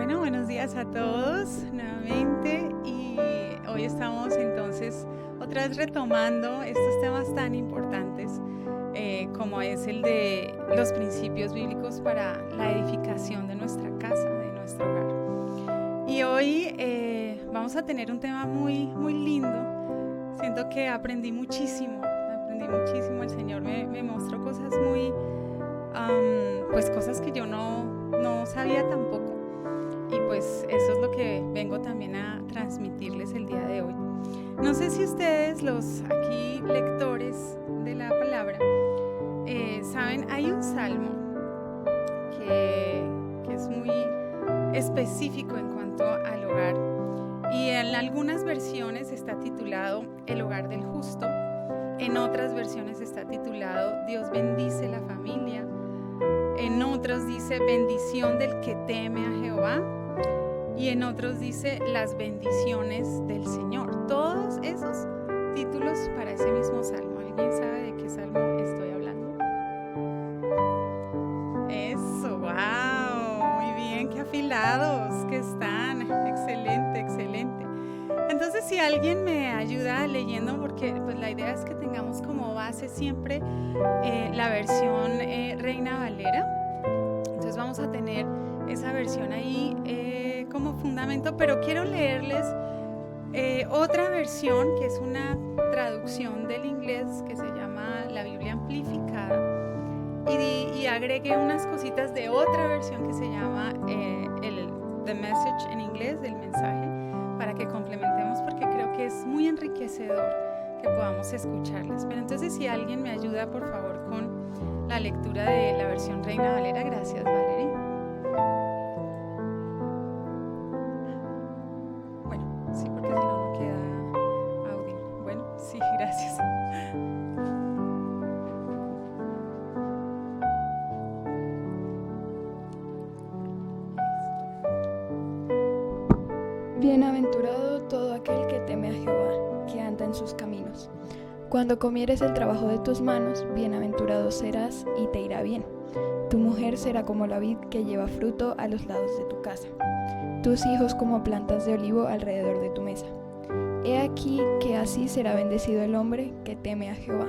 Bueno, buenos días a todos nuevamente y hoy estamos entonces otra vez retomando estos temas tan importantes como es el de los principios bíblicos para la edificación de nuestra casa, de nuestro hogar. Y hoy vamos a tener un tema muy lindo. Siento que aprendí muchísimo. El Señor me mostró cosas muy, pues cosas que yo no sabía tampoco. Y pues eso es lo que vengo también a transmitirles el día de hoy. No sé si ustedes, los aquí lectores de la palabra, saben, hay un salmo que es muy específico en cuanto al hogar. Y en algunas versiones está titulado El hogar del justo. En otras versiones está titulado Dios bendice la familia. En otros dice bendición del que teme a Jehová. Y en otros dice las bendiciones del Señor. Todos esos títulos para ese mismo salmo. ¿Alguien sabe de qué salmo estoy hablando? Eso, wow, muy bien, qué afilados que están. Excelente. Entonces, si alguien me ayuda leyendo, porque pues la idea es que tengamos como base siempre la versión Reina Valera. Entonces vamos a tener esa versión ahí como fundamento, pero quiero leerles otra versión que es una traducción del inglés que se llama la Biblia Amplificada y agregué unas cositas de otra versión que se llama The Message en inglés, del mensaje, para que complementemos, porque creo que es muy enriquecedor que podamos escucharlas. Pero entonces, si alguien me ayuda, por favor, con la lectura de la versión Reina Valera. Gracias, Valerie. Bueno, sí, porque si no queda audio. Bueno, sí, gracias. Bienaventurado todo aquel que teme a Jehová, que anda en sus caminos. Cuando comieres el trabajo de tus manos, bienaventurado serás y te irá bien. Tu mujer será como la vid que lleva fruto a los lados de tu casa. Tus hijos como plantas de olivo alrededor de tu mesa. He aquí que así será bendecido el hombre que teme a Jehová.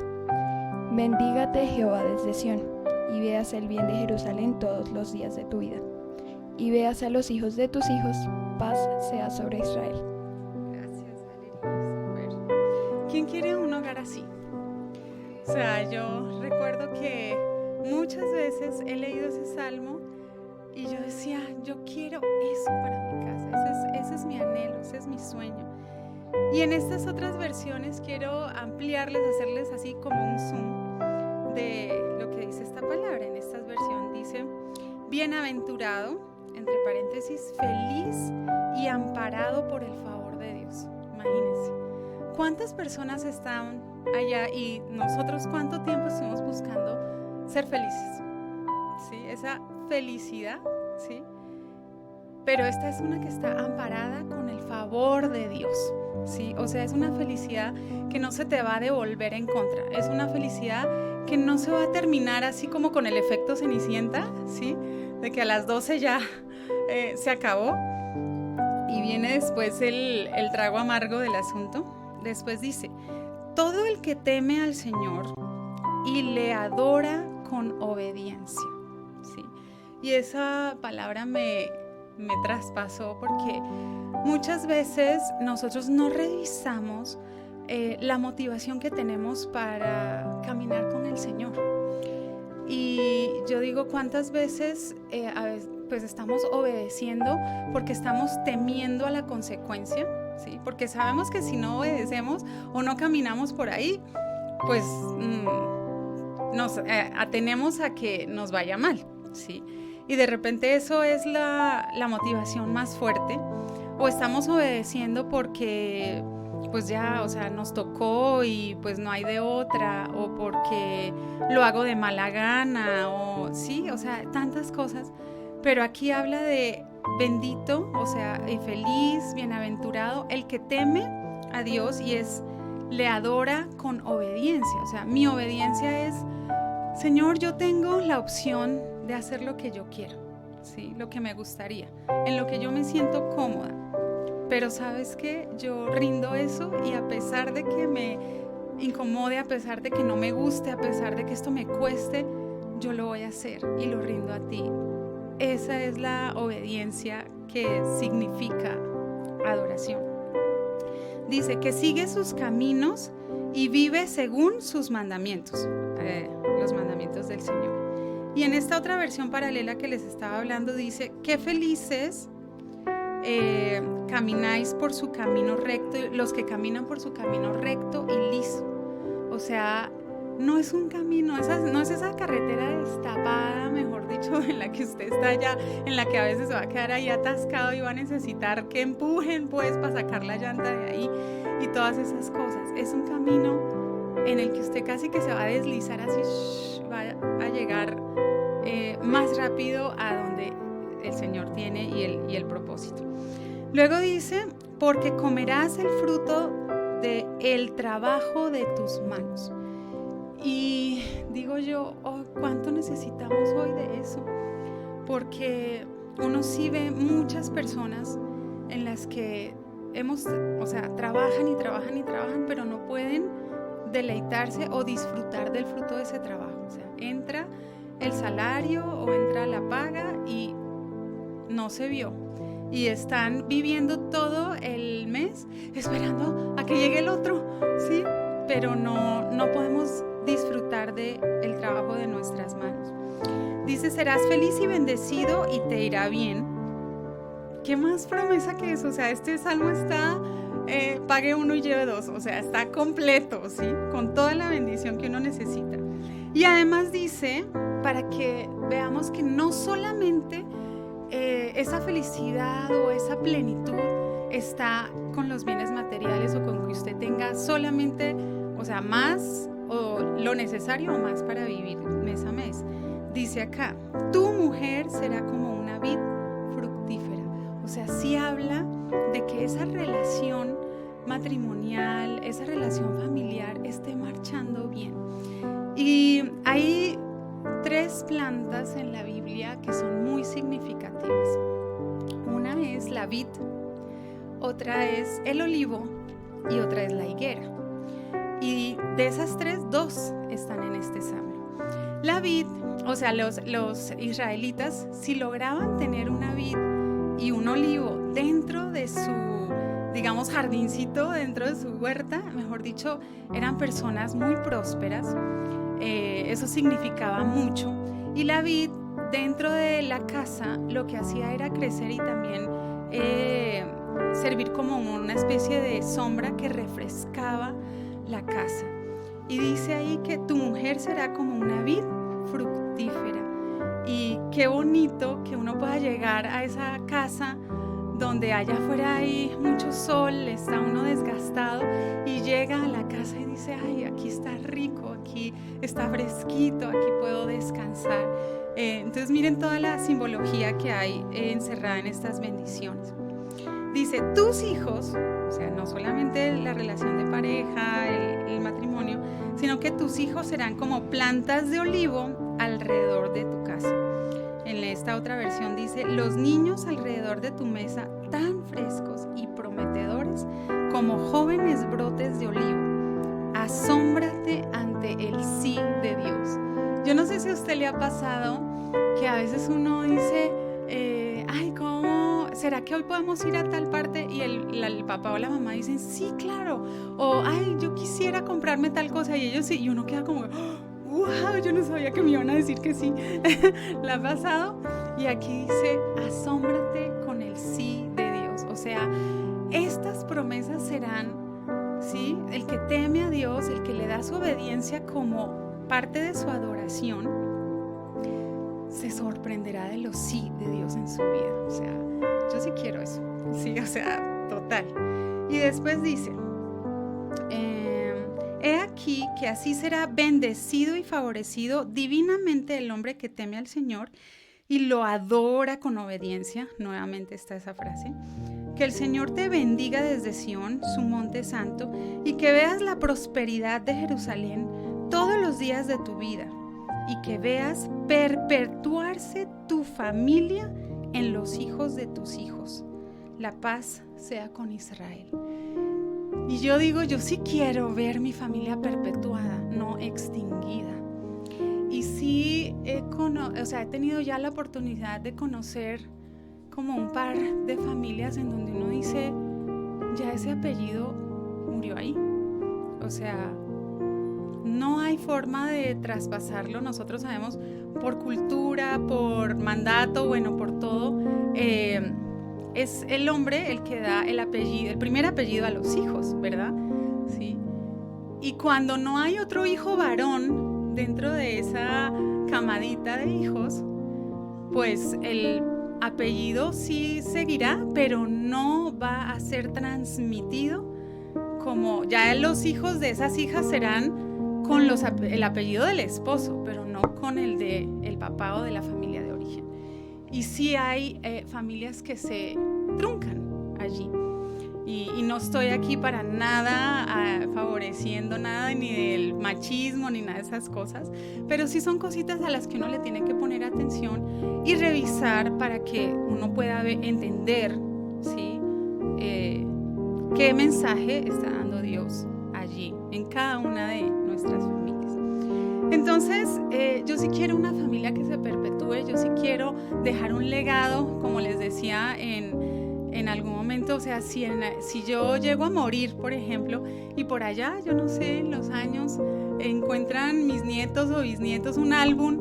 Bendígate Jehová desde Sión, y veas el bien de Jerusalén todos los días de tu vida. Y veas a los hijos de tus hijos, paz sea sobre Israel. Gracias, Valeria. Super. ¿Quién quiere un hogar así? O sea, yo recuerdo que muchas veces he leído ese salmo y yo decía, yo quiero eso para mi casa, ese es mi anhelo, ese es mi sueño. Y en estas otras versiones quiero ampliarles, hacerles así como un zoom de lo que dice esta palabra. En esta versión dice, bienaventurado, entre paréntesis, feliz y amparado por el favor de Dios. Imagínense, ¿cuántas personas están allá y nosotros cuánto tiempo estuvimos buscando ser felices? ¿Sí? Esa felicidad, ¿sí? Pero esta es una que está amparada con el favor de Dios, ¿sí? O sea, es una felicidad que no se te va a devolver en contra. Es una felicidad que no se va a terminar así como con el efecto Cenicienta, ¿sí? De que a las 12 ya se acabó y viene después el trago amargo del asunto. Después dice, todo el que teme al Señor y le adora con obediencia, ¿sí? Y esa palabra me traspasó porque muchas veces nosotros no revisamos la motivación que tenemos para caminar con el Señor. Y yo digo, ¿cuántas veces a veces, pues estamos obedeciendo porque estamos temiendo a la consecuencia? ¿Sí? Porque sabemos que si no obedecemos o no caminamos por ahí, pues nos atenemos a que nos vaya mal, ¿sí? Y de repente eso es la motivación más fuerte. O estamos obedeciendo porque pues ya, o sea, nos tocó y pues no hay de otra, o porque lo hago de mala gana, o sí, o sea, tantas cosas. Pero aquí habla de bendito, o sea, feliz, bienaventurado, el que teme a Dios y le adora con obediencia. O sea, mi obediencia es, Señor, yo tengo la opción de hacer lo que yo quiero. ¿sí? Lo que me gustaría, en lo que yo me siento cómoda. Pero ¿sabes qué? Yo rindo eso y a pesar de que me incomode, a pesar de que no me guste, a pesar de que esto me cueste, yo lo voy a hacer y lo rindo a ti. Esa es la obediencia que significa adoración. Dice que sigue sus caminos y vive según sus mandamientos, los mandamientos del Señor. Y en esta otra versión paralela que les estaba hablando dice, qué felices camináis por su camino recto, los que caminan por su camino recto y liso. O sea, no es un camino, no es esa carretera destapada, mejor dicho, en la que usted está ya, en la que a veces se va a quedar ahí atascado y va a necesitar que empujen pues para sacar la llanta de ahí y todas esas cosas. Es un camino en el que usted casi que se va a deslizar así, va a llegar más rápido a donde el Señor tiene y el propósito. Luego dice, porque comerás el fruto del trabajo de tus manos. Y digo yo, ¿cuánto necesitamos hoy de eso? Porque uno sí ve muchas personas en las que trabajan y trabajan y trabajan, pero no pueden deleitarse o disfrutar del fruto de ese trabajo. O sea, entra el salario o entra la paga y no se vio. Y están viviendo todo el mes esperando a que llegue el otro, ¿sí? Pero no podemos disfrutar del trabajo de nuestras manos. Dice, serás feliz y bendecido y te irá bien. ¿Qué más promesa que eso? O sea, este salmo está, pague uno y lleve dos, o sea, está completo, ¿sí? Con toda la bendición que uno necesita. Y además dice, para que veamos que no solamente esa felicidad o esa plenitud está con los bienes materiales o con que usted tenga solamente, o sea, más o lo necesario o más para vivir mes a mes. Dice acá, tu mujer será como una vid fructífera. O sea, sí habla de que esa relación matrimonial, esa relación familiar esté marchando bien. Y hay 3 plantas en la Biblia que son muy significativas. Una es la vid, otra es el olivo y otra es la higuera. Y de esas 3, 2 están en este salmo. La vid, o sea, los israelitas, si lograban tener una vid y un olivo dentro de su, digamos, jardincito, dentro de su huerta, mejor dicho, eran personas muy prósperas. Eso significaba mucho. Y la vid dentro de la casa lo que hacía era crecer y también servir como una especie de sombra que refrescaba la casa. Y dice ahí que tu mujer será como una vid fructífera. Y qué bonito que uno pueda llegar a esa casa donde allá afuera hay mucho sol, está uno desgastado y llega a la casa y dice, ay, aquí está rico, aquí está fresquito, aquí puedo descansar. Entonces miren toda la simbología que hay encerrada en estas bendiciones. Dice, tus hijos, o sea, no solamente la relación de pareja, el matrimonio, sino que tus hijos serán como plantas de olivo alrededor de tu casa. En esta otra versión dice, los niños alrededor de tu mesa tan frescos y prometedores como jóvenes brotes de olivo. Asómbrate ante el sí de Dios. Yo no sé si a usted le ha pasado que a veces uno dice, ay, ¿cómo? ¿Será que hoy podemos ir a tal parte? Y el papá o la mamá dicen, sí, claro. O, ay, yo quisiera comprarme tal cosa. Y ellos sí, y uno queda como, wow, yo no sabía que me iban a decir que sí. ¿La ha pasado? Y aquí dice, asómbrate con el sí de Dios. O sea, estas promesas serán, ¿sí? El que teme a Dios, el que le da su obediencia como parte de su adoración, se sorprenderá de los sí de Dios en su vida. O sea, yo sí quiero eso. Sí, o sea, total. Y después dice, he aquí que así será bendecido y favorecido divinamente el hombre que teme al Señor y lo adora con obediencia. Nuevamente está esa frase. Que el Señor te bendiga desde Sión, su monte santo, y que veas la prosperidad de Jerusalén todos los días de tu vida, y que veas perpetuarse tu familia en los hijos de tus hijos. La paz sea con Israel. Y yo digo, yo sí quiero ver mi familia perpetuada, no extinguida. Y sí he tenido ya la oportunidad de conocer como un par de familias en donde uno dice, ya ese apellido murió ahí. O sea, no hay forma de traspasarlo. Nosotros sabemos por cultura, por mandato, bueno, por todo, es el hombre el que da el apellido, el primer apellido a los hijos, ¿verdad? Sí. Y cuando no hay otro hijo varón dentro de esa camadita de hijos, pues el apellido sí seguirá, pero no va a ser transmitido como ya los hijos de esas hijas serán con el apellido del esposo, pero no con el de el papá o de la familia de origen. Y sí hay familias que se truncan allí. Y no estoy aquí para nada favoreciendo nada ni del machismo ni nada de esas cosas, pero sí son cositas a las que uno le tiene que poner atención y revisar para que uno pueda entender, ¿sí? Qué mensaje está dando Dios allí en cada una de nuestras familias. Entonces, yo sí quiero una familia que se perpetúe, yo sí quiero dejar un legado, como les decía en algún momento. O sea, si yo llego a morir, por ejemplo, y por allá, yo no sé, en los años, encuentran mis nietos o bisnietos un álbum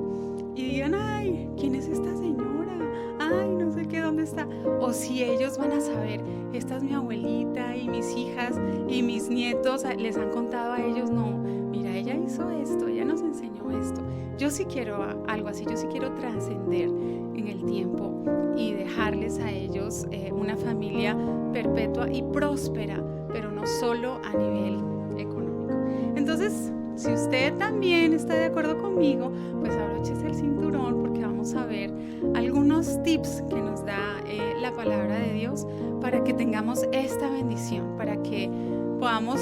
y digan, ay, ¿quién es esta señora? Ay, no sé qué, ¿dónde está? O si ellos van a saber, esta es mi abuelita y mis hijas y mis nietos les han contado a ellos, no, mira, ella hizo esto, ella nos enseñó esto. Yo sí quiero algo así, yo sí quiero trascender en el tiempo y dejarles a ellos una familia perpetua y próspera, pero no solo a nivel económico. Entonces, si usted también está de acuerdo conmigo, pues abróchese el cinturón porque vamos a ver algunos tips que nos da la palabra de Dios para que tengamos esta bendición, para que podamos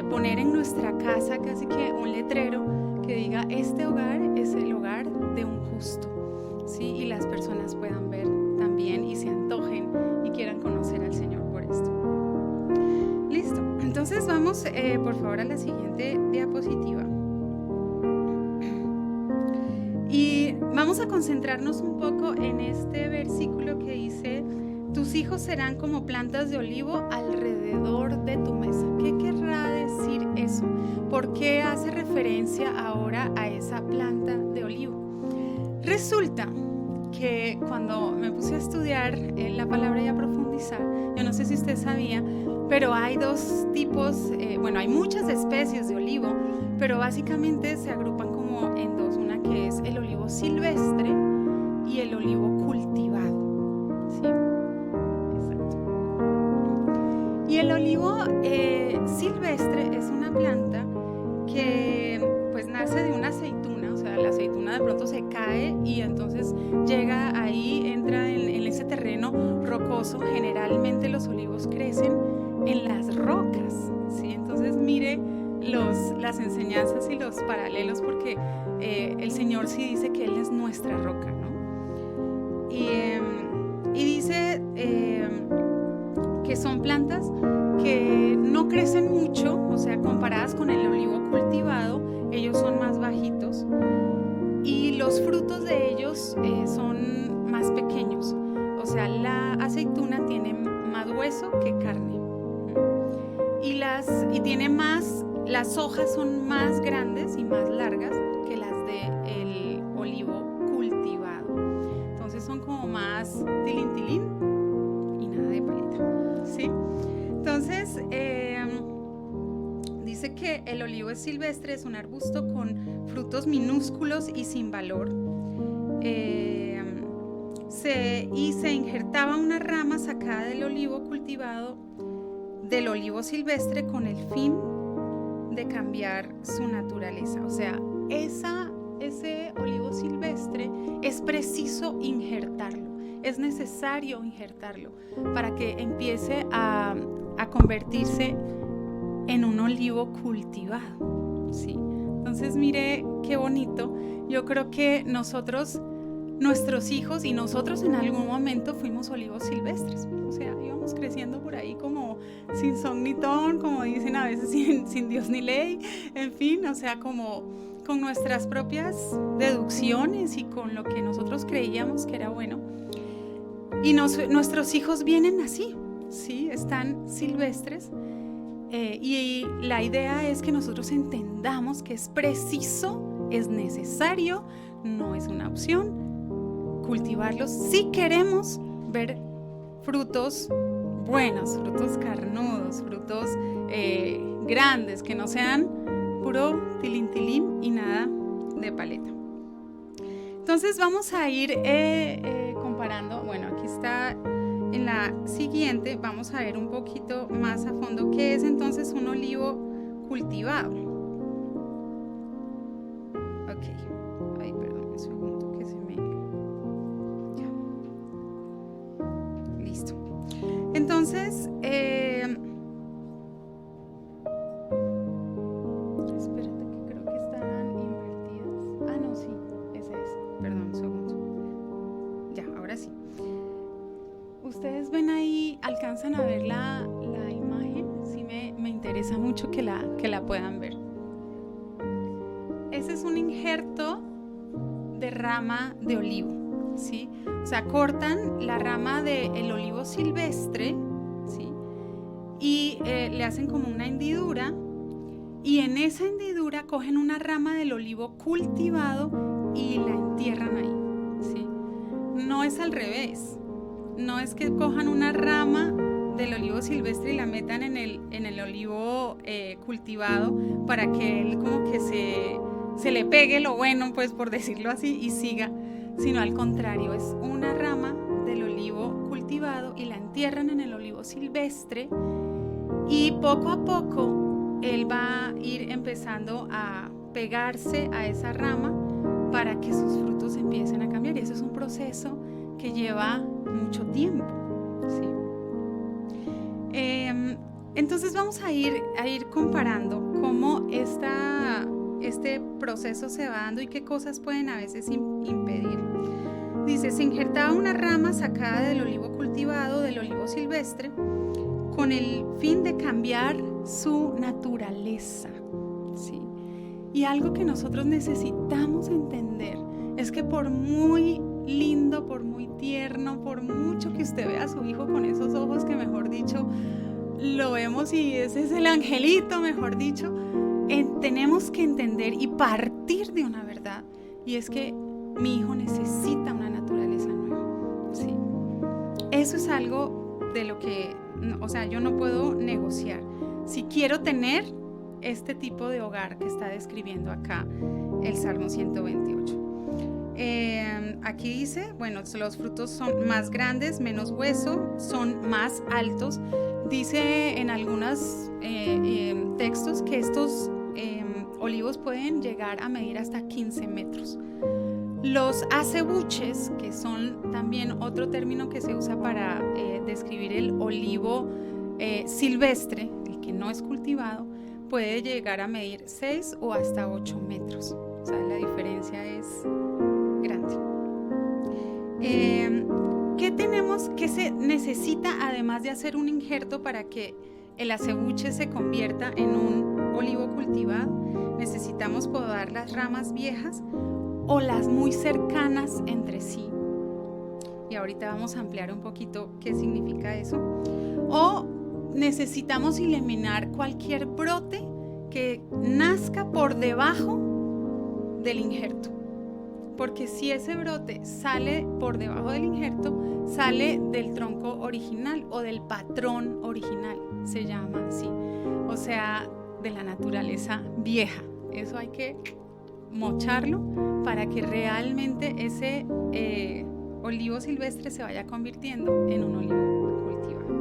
poner en nuestra casa casi que un letrero que diga, este hogar es el hogar de un justo, ¿sí? Y las personas puedan ver también y se antojen y quieran conocer al Señor por esto. Listo, entonces vamos por favor a la siguiente diapositiva. Y vamos a concentrarnos un poco en este versículo que dice, tus hijos serán como plantas de olivo alrededor de tu mesa. ¿Qué querrá decir eso? ¿Por qué hace referencia ahora a esa planta de olivo? Resulta que cuando me puse a estudiar la palabra y a profundizar, yo no sé si usted sabía, pero hay dos tipos, hay muchas especies de olivo, pero básicamente se agrupan como en dos, una que es el olivo silvestre y el olivo cultivado, ¿sí? Exacto. Y el olivo silvestre es una planta que pues nace de una aceituna, o sea, la aceituna de pronto se cae y entonces llega ahí, entra en ese terreno rocoso. Generalmente los olivos crecen en las rocas, ¿sí? Entonces mire las enseñanzas y los paralelos, porque el Señor sí dice que Él es nuestra roca, ¿no? Y dice que son plantas que no crecen mucho, o sea, comparadas con el olivo cultivado, ellos son más bajitos y los frutos de ellos son más pequeños. O sea, la aceituna tiene más hueso que carne y tiene más, las hojas son más grandes y más largas que las del olivo cultivado. Entonces son como más tilín tilín y nada de palita, ¿sí? Entonces dice que el olivo silvestre es un arbusto con frutos minúsculos y sin valor. Se injertaba una rama sacada del olivo cultivado, del olivo silvestre, con el fin de cambiar su naturaleza. O sea, ese olivo silvestre es preciso injertarlo, es necesario injertarlo para que empiece a convertirse en un olivo cultivado, ¿sí? Entonces mire qué bonito. Yo creo que nosotros, nuestros hijos y nosotros en algún momento fuimos olivos silvestres. O sea, íbamos creciendo por ahí como sin son ni ton, como dicen a veces, sin Dios ni ley. En fin, o sea, como con nuestras propias deducciones y con lo que nosotros creíamos que era bueno. Y nuestros hijos vienen así, ¿sí? Están silvestres. Y la idea es que nosotros entendamos que es preciso, es necesario, no es una opción, cultivarlos si queremos ver frutos buenos, frutos carnudos, frutos grandes, que no sean puro tilintilín y nada de paleta. Entonces vamos a ir comparando. Bueno, aquí está en la siguiente. Vamos a ver un poquito más a fondo qué es entonces un olivo cultivado. Ok. Ay, perdón, un segundo que se me... Ya. Listo. Entonces, espérate que creo que están invertidas. Ah, no, sí, ese es. Perdón, un segundo. Ya, ahora sí. Ustedes ven ahí, alcanzan a ver la imagen. Sí, me interesa mucho que la puedan ver. Ese es un injerto de rama de olivo, ¿sí? O sea, cortan la rama del olivo silvestre, ¿sí? Y le hacen como una hendidura, y en esa hendidura cogen una rama del olivo cultivado y la entierran ahí, ¿sí? No es al revés. No es que cojan una rama del olivo silvestre y la metan en el olivo cultivado para que él como que se le pegue lo bueno, pues por decirlo así, y siga, sino al contrario, es una rama del olivo cultivado y la entierran en el olivo silvestre, y poco a poco él va a ir empezando a pegarse a esa rama para que sus frutos empiecen a cambiar, y eso es un proceso que lleva mucho tiempo, ¿sí? Entonces vamos a ir comparando cómo este proceso se va dando y qué cosas pueden a veces impedir. Dice, se injertaba una rama sacada del olivo cultivado, del olivo silvestre, con el fin de cambiar su naturaleza, ¿sí? Y algo que nosotros necesitamos entender es que por muy lindo, por muy tierno, por mucho que usted vea a su hijo con esos ojos que, mejor dicho, lo vemos y ese es el angelito, mejor dicho, tenemos que entender y partir de una verdad, y es que mi hijo necesita una naturaleza nueva, ¿sí? Eso es algo de lo que, o sea, yo no puedo negociar. Si quiero tener este tipo de hogar que está describiendo acá el Salmo 128. Aquí dice, bueno, los frutos son más grandes, menos hueso, son más altos. Dice en algunos textos que estos olivos pueden llegar a medir hasta 15 metros. Los acebuches, que son también otro término que se usa para describir el olivo silvestre, el que no es cultivado, puede llegar a medir 6 o hasta 8 metros. O sea, la diferencia es grande. ¿Qué se necesita además de hacer un injerto para que el acebuche se convierta en un olivo cultivado? Necesitamos podar las ramas viejas o las muy cercanas entre sí. Y ahorita vamos a ampliar un poquito qué significa eso. O necesitamos eliminar cualquier brote que nazca por debajo del injerto. Porque si ese brote sale por debajo del injerto, sale del tronco original o del patrón original, se llama así. O sea, de la naturaleza vieja. Eso hay que mocharlo para que realmente ese olivo silvestre se vaya convirtiendo en un olivo cultivado.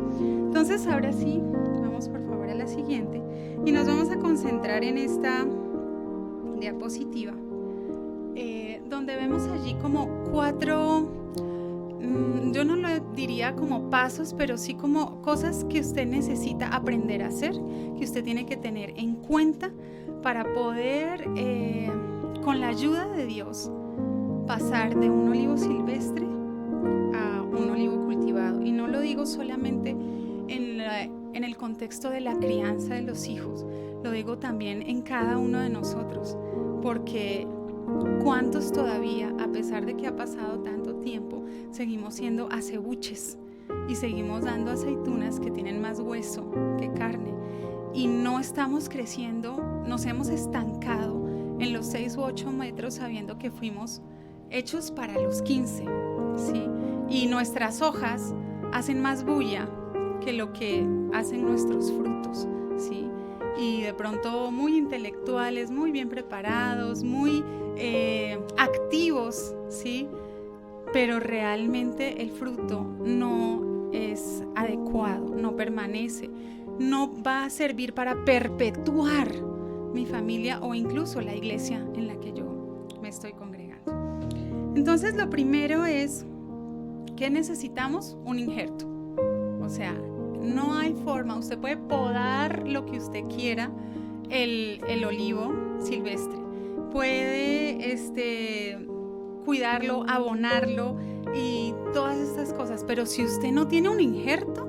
Entonces, ahora sí, vamos por favor a la siguiente y nos vamos a concentrar en esta diapositiva, donde vemos allí como 4, yo no lo diría como pasos, pero sí como cosas que usted necesita aprender a hacer, que usted tiene que tener en cuenta para poder, con la ayuda de Dios, pasar de un olivo silvestre a un olivo cultivado. Y no lo digo solamente en el contexto de la crianza de los hijos, lo digo también en cada uno de nosotros, porque ¿cuántos todavía, a pesar de que ha pasado tanto tiempo, seguimos siendo acebuches y seguimos dando aceitunas que tienen más hueso que carne? Y no estamos creciendo, nos hemos estancado en los 6 u 8 metros sabiendo que fuimos hechos para los 15, ¿sí? Y nuestras hojas hacen más bulla que lo que hacen nuestros frutos, ¿sí? Y de pronto muy intelectuales, muy bien preparados, muy activos, ¿sí? Pero realmente el fruto no es adecuado, no permanece, no va a servir para perpetuar mi familia o incluso la iglesia en la que yo me estoy congregando. Entonces, lo primero es que necesitamos un injerto. O sea, no hay forma, usted puede podar lo que usted quiera, el olivo silvestre, puede cuidarlo, abonarlo y todas estas cosas, pero si usted no tiene un injerto,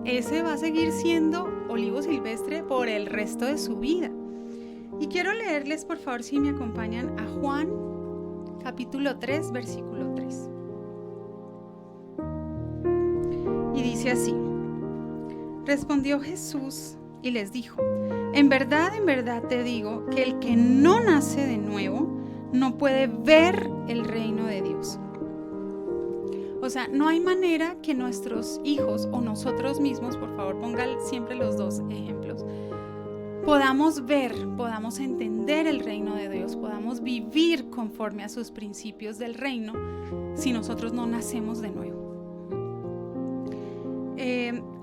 ese va a seguir siendo olivo silvestre por el resto de su vida. Y quiero leerles, por favor, si me acompañan, a Juan capítulo 3, versículo 3. Y dice así: respondió Jesús y les dijo: en verdad te digo que el que no nace de nuevo no puede ver el reino de Dios. O sea, no hay manera que nuestros hijos o nosotros mismos, por favor pongan siempre los dos ejemplos, podamos ver, podamos entender el reino de Dios, podamos vivir conforme a sus principios del reino si nosotros no nacemos de nuevo.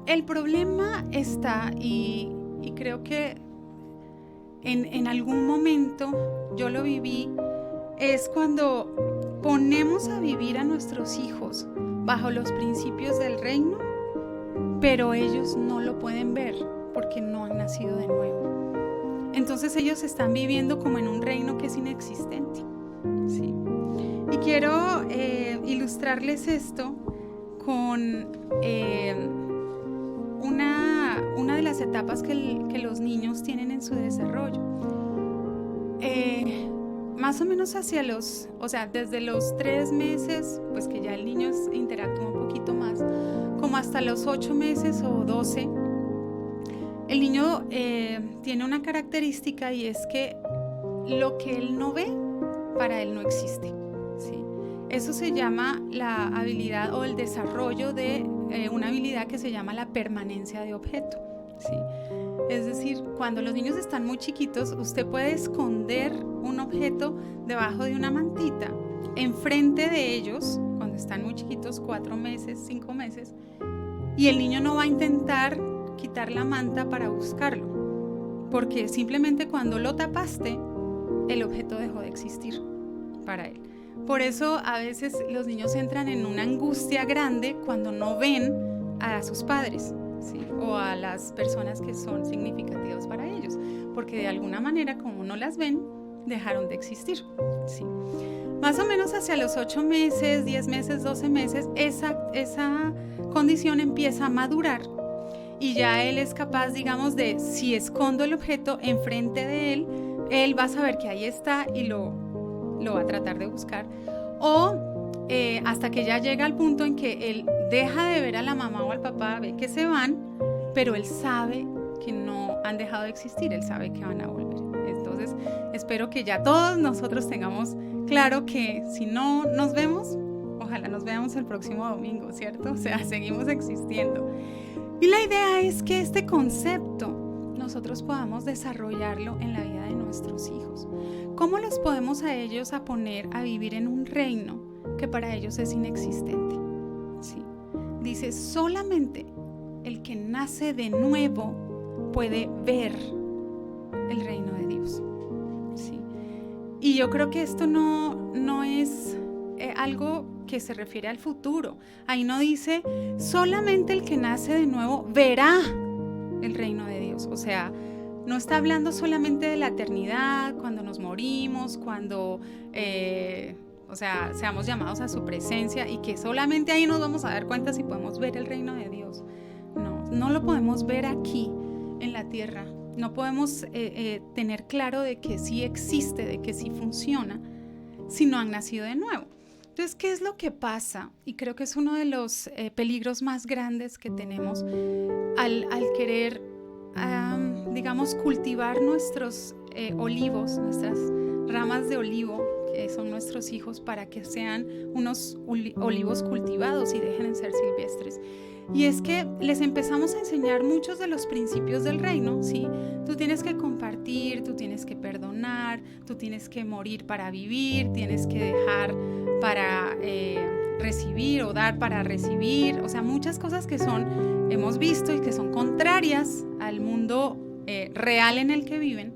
El problema está, y creo que en algún momento yo lo viví, es cuando ponemos a vivir a nuestros hijos bajo los principios del reino, pero ellos no lo pueden ver porque no han nacido de nuevo. Entonces ellos están viviendo como en un reino que es inexistente, ¿sí? Y quiero ilustrarles esto con una de las etapas que los niños tienen en su desarrollo. Más o menos desde los 3 meses, pues que ya el niño interactúa un poquito más, como hasta los 8 meses o 12, el niño tiene una característica, y es que lo que él no ve, para él no existe, ¿sí? Eso se llama la habilidad o el desarrollo de una habilidad que se llama la permanencia de objeto, ¿sí? Es decir, cuando los niños están muy chiquitos, usted puede esconder un objeto debajo de una mantita, enfrente de ellos, cuando están muy chiquitos, 4 meses, 5 meses, y el niño no va a intentar quitar la manta para buscarlo, porque simplemente cuando lo tapaste, el objeto dejó de existir para él. Por eso a veces los niños entran en una angustia grande cuando no ven a sus padres, ¿sí? O a las personas que son significativas para ellos, porque de alguna manera, como no las ven, dejaron de existir, ¿sí? Más o menos hacia los 8 meses, 10 meses, 12 meses, esa condición empieza a madurar, y ya él es capaz, digamos, de, si escondo el objeto enfrente de él va a saber que ahí está y lo va a tratar de buscar, o hasta que ya llega al punto en que él deja de ver a la mamá o al papá, ve que se van, pero él sabe que no han dejado de existir, él sabe que van a volver. Entonces, espero que ya todos nosotros tengamos claro que si no nos vemos, ojalá nos veamos el próximo domingo, ¿cierto? O sea, seguimos existiendo. Y la idea es que este concepto nosotros podamos desarrollarlo en la vida de nuestros hijos. ¿Cómo los podemos a ellos a poner a vivir en un reino que para ellos es inexistente? ¿Sí? Dice, solamente el que nace de nuevo puede ver el reino de Dios, ¿sí? Y yo creo que esto no es algo que se refiere al futuro. Ahí no dice, solamente el que nace de nuevo verá el reino de Dios. O sea, no está hablando solamente de la eternidad, cuando nos morimos, cuando seamos llamados a su presencia y que solamente ahí nos vamos a dar cuenta si podemos ver el reino de Dios. No lo podemos ver aquí en la tierra. No podemos tener claro de que sí existe, de que sí funciona, si no han nacido de nuevo. Entonces, ¿qué es lo que pasa? Y creo que es uno de los peligros más grandes que tenemos al querer, cultivar nuestros olivos, nuestras ramas de olivo, que son nuestros hijos, para que sean unos olivos cultivados y dejen de ser silvestres. Y es que les empezamos a enseñar muchos de los principios del reino, ¿sí? Tú tienes que compartir, tú tienes que perdonar, tú tienes que morir para vivir, tienes que dejar para recibir o dar para recibir. O sea, muchas cosas que hemos visto y que son contrarias al mundo real en el que viven,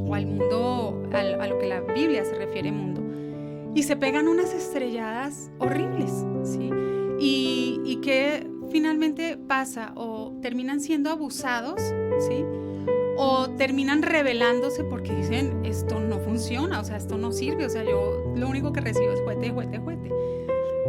o al mundo, a lo que la Biblia se refiere mundo. Y se pegan unas estrelladas horribles, ¿sí? Y que finalmente pasa, o terminan siendo abusados, ¿sí? O terminan rebelándose porque dicen, esto no funciona, o sea, esto no sirve, o sea, yo lo único que recibo es juguete.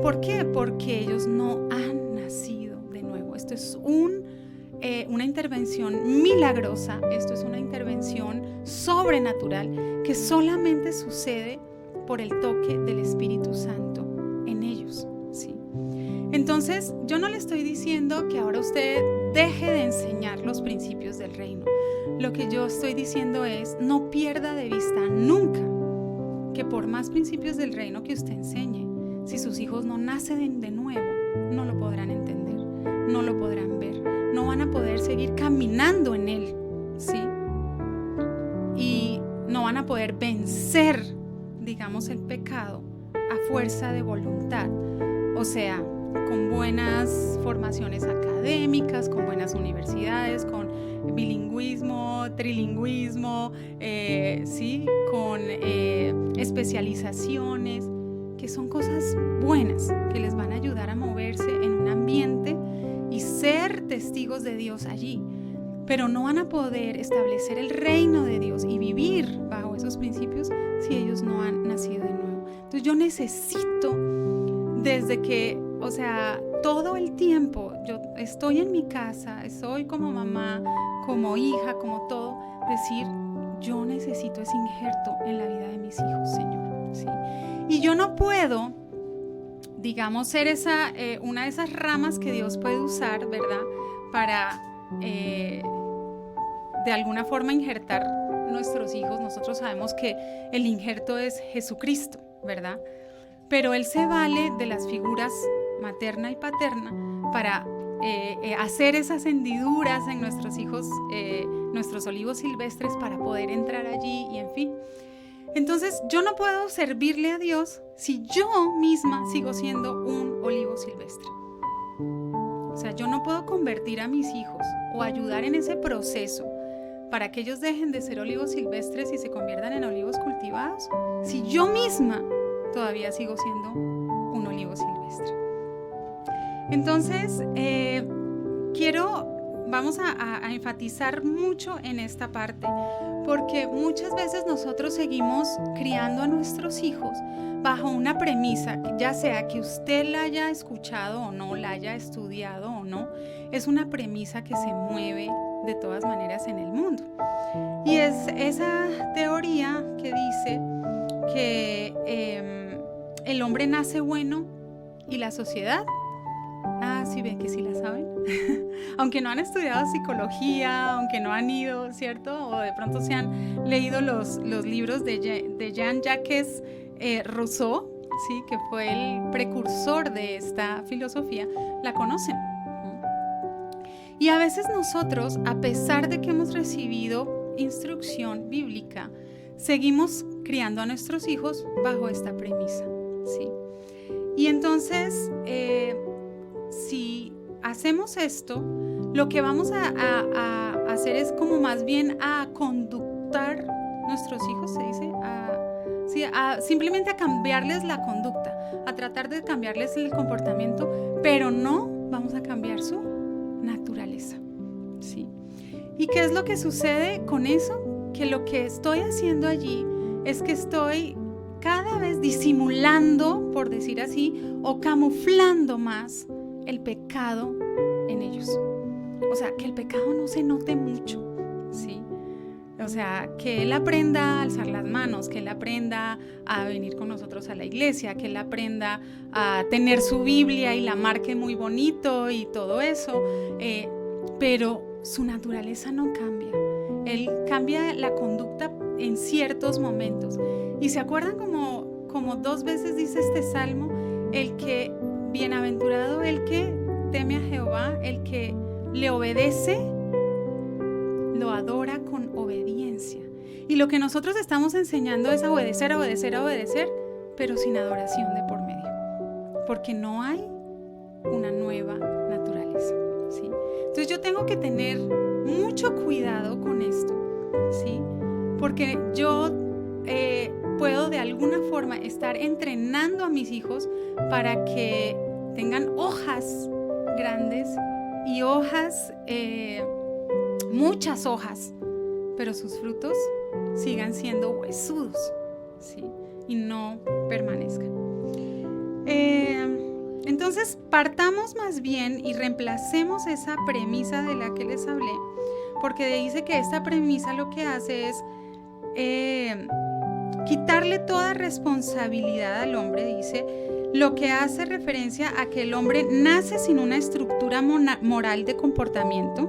¿Por qué? Porque ellos no han nacido de nuevo. Esto es una intervención milagrosa, esto es una intervención sobrenatural que solamente sucede por el toque del Espíritu Santo en ellos, ¿sí? Entonces, yo no le estoy diciendo que ahora usted deje de enseñar los principios del reino. Lo que yo estoy diciendo es, no pierda de vista nunca que por más principios del reino que usted enseñe, si sus hijos no nacen de nuevo, no lo podrán entender, no lo podrán ver, no van a poder seguir caminando en él, ¿sí? Y no van a poder vencer, el pecado a fuerza de voluntad, o sea, con buenas formaciones académicas, con buenas universidades, con bilingüismo, trilingüismo, ¿sí? Con especializaciones, que son cosas buenas que les van a ayudar a moverse en un ambiente y ser testigos de Dios allí, pero no van a poder establecer el reino de Dios y vivir bajo esos principios si ellos no han nacido de nuevo. Entonces yo necesito, desde que, todo el tiempo, yo estoy en mi casa, estoy como mamá, como hija, como todo, decir, yo necesito ese injerto en la vida de mis hijos, Señor, ¿sí? Y yo no puedo, ser una de esas ramas que Dios puede usar, ¿verdad? Para, de alguna forma, injertar nuestros hijos. Nosotros sabemos que el injerto es Jesucristo, ¿verdad? Pero Él se vale de las figuras materna y paterna para hacer esas hendiduras en nuestros hijos, nuestros olivos silvestres, para poder entrar allí y en fin. Entonces yo no puedo servirle a Dios si yo misma sigo siendo un olivo silvestre. O sea, yo no puedo convertir a mis hijos o ayudar en ese proceso para que ellos dejen de ser olivos silvestres y se conviertan en olivos cultivados si yo misma todavía sigo siendo un olivo silvestre. Entonces, vamos a enfatizar mucho en esta parte, porque muchas veces nosotros seguimos criando a nuestros hijos bajo una premisa, ya sea que usted la haya escuchado o no, la haya estudiado o no, es una premisa que se mueve de todas maneras en el mundo. Y es esa teoría que dice que el hombre nace bueno y la sociedad, sí ven que sí la saben, aunque no han estudiado psicología, aunque no han ido, ¿cierto? O de pronto se han leído los libros de Jean-Jacques Rousseau, ¿sí? Que fue el precursor de esta filosofía, la conocen. Y a veces nosotros, a pesar de que hemos recibido instrucción bíblica, seguimos criando a nuestros hijos bajo esta premisa, ¿sí? Y entonces, si hacemos esto, lo que vamos a hacer es como más bien a conductar nuestros hijos, se dice, simplemente a cambiarles la conducta, a tratar de cambiarles el comportamiento, pero no vamos a cambiar su naturaleza, ¿sí? ¿Y qué es lo que sucede con eso? Que lo que estoy haciendo allí es que estoy cada vez disimulando, por decir así, o camuflando más el pecado en ellos. O sea, que el pecado no se note mucho, ¿sí? O sea, que él aprenda a alzar las manos, que él aprenda a venir con nosotros a la iglesia, que él aprenda a tener su Biblia y la marque muy bonito y todo eso, pero su naturaleza no cambia. Él cambia la conducta en ciertos momentos. Y se acuerdan como 2 veces dice este salmo, el que bienaventurado el que teme a Jehová, el que le obedece, lo adora con obediencia. Y lo que nosotros estamos enseñando es obedecer, pero sin adoración de por medio, porque no hay una nueva naturaleza, ¿sí? Entonces yo tengo que tener mucho cuidado con esto, ¿sí? Porque yo puedo de alguna forma estar entrenando a mis hijos para que tengan hojas grandes y hojas, muchas hojas, pero sus frutos sigan siendo huesudos, ¿sí? Y no permanezcan. Entonces partamos más bien y reemplacemos esa premisa de la que les hablé, porque dice que esta premisa lo que hace es quitarle toda responsabilidad al hombre, dice, lo que hace referencia a que el hombre nace sin una estructura moral de comportamiento,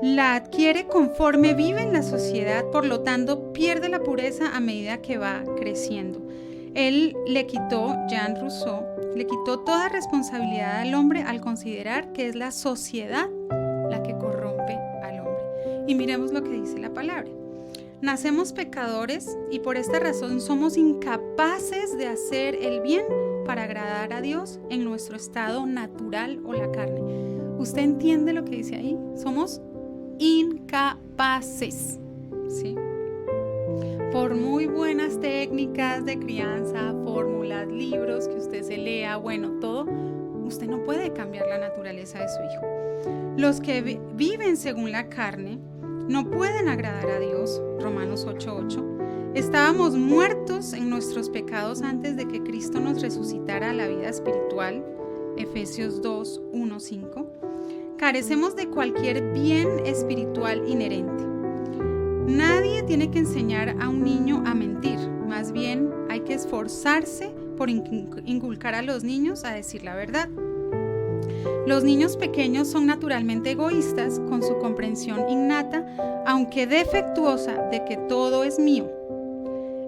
la adquiere conforme vive en la sociedad, por lo tanto pierde la pureza a medida que va creciendo. Él Jean Rousseau, le quitó toda responsabilidad al hombre al considerar que es la sociedad la que corrompe al hombre. Y miremos lo que dice la palabra. Nacemos pecadores y por esta razón somos incapaces de hacer el bien para agradar a Dios en nuestro estado natural o la carne. ¿Usted entiende lo que dice ahí? Somos incapaces, ¿sí? Por muy buenas técnicas de crianza, fórmulas, libros que usted se lea, bueno, todo, usted no puede cambiar la naturaleza de su hijo. Los que viven según la carne no pueden agradar a Dios, Romanos 8:8. Estábamos muertos en nuestros pecados antes de que Cristo nos resucitara a la vida espiritual, Efesios 2:1-5. Carecemos de cualquier bien espiritual inherente. Nadie tiene que enseñar a un niño a mentir, más bien hay que esforzarse por inculcar a los niños a decir la verdad. Los niños pequeños son naturalmente egoístas con su comprensión innata, aunque defectuosa, de que todo es mío.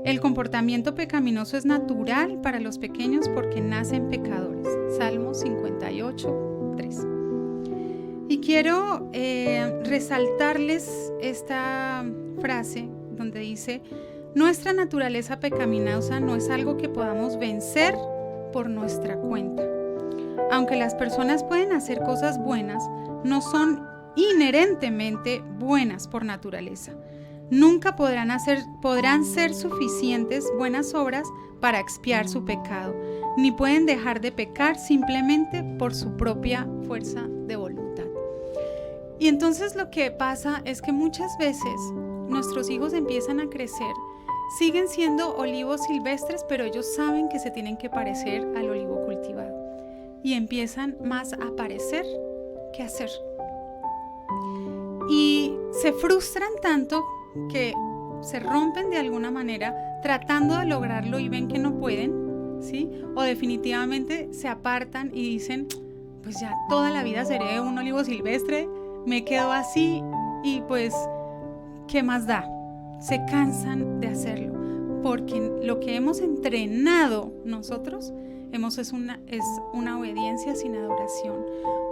El comportamiento pecaminoso es natural para los pequeños porque nacen pecadores. Salmo 58:3. Y quiero resaltarles esta frase donde dice: nuestra naturaleza pecaminosa no es algo que podamos vencer por nuestra cuenta. Aunque las personas pueden hacer cosas buenas, no son inherentemente buenas por naturaleza. Nunca podrán ser suficientes buenas obras para expiar su pecado, ni pueden dejar de pecar simplemente por su propia fuerza de voluntad. Y entonces lo que pasa es que muchas veces nuestros hijos empiezan a crecer, siguen siendo olivos silvestres, pero ellos saben que se tienen que parecer al olivo cultivado. Y empiezan más a parecer que a ser. Y se frustran tanto que se rompen de alguna manera tratando de lograrlo y ven que no pueden, ¿sí? O definitivamente se apartan y dicen: pues ya toda la vida seré un olivo silvestre, me quedo así y pues, ¿qué más da? Se cansan de hacerlo, porque lo que hemos entrenado nosotros es una obediencia sin adoración,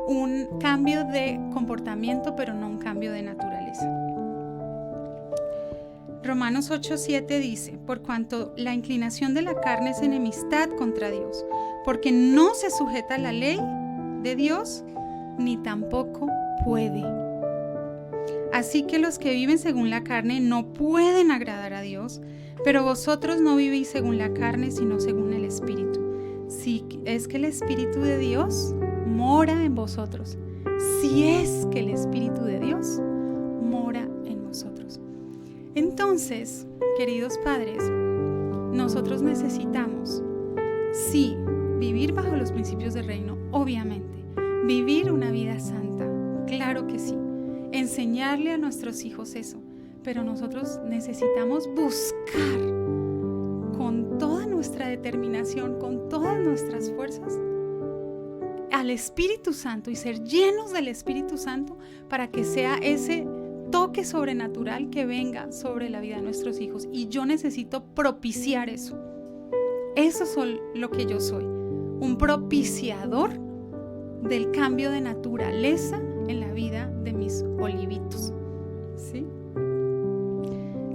un cambio de comportamiento, pero no un cambio de naturaleza. Romanos 8:7 dice: por cuanto la inclinación de la carne es enemistad contra Dios, porque no se sujeta a la ley de Dios, ni tampoco puede. Así que los que viven según la carne no pueden agradar a Dios, pero vosotros no vivís según la carne, sino según el Espíritu. Si es que el Espíritu de Dios mora en vosotros. Si es que el Espíritu de Dios Entonces, queridos padres, nosotros necesitamos, sí, vivir bajo los principios del reino, obviamente, vivir una vida santa, claro que sí, enseñarle a nuestros hijos eso, pero nosotros necesitamos buscar con toda nuestra determinación, con todas nuestras fuerzas, al Espíritu Santo y ser llenos del Espíritu Santo para que sea ese toque sobrenatural que venga sobre la vida de nuestros hijos. Y yo necesito propiciar eso. Eso es lo que yo soy, un propiciador del cambio de naturaleza en la vida de mis olivitos. ¿Sí?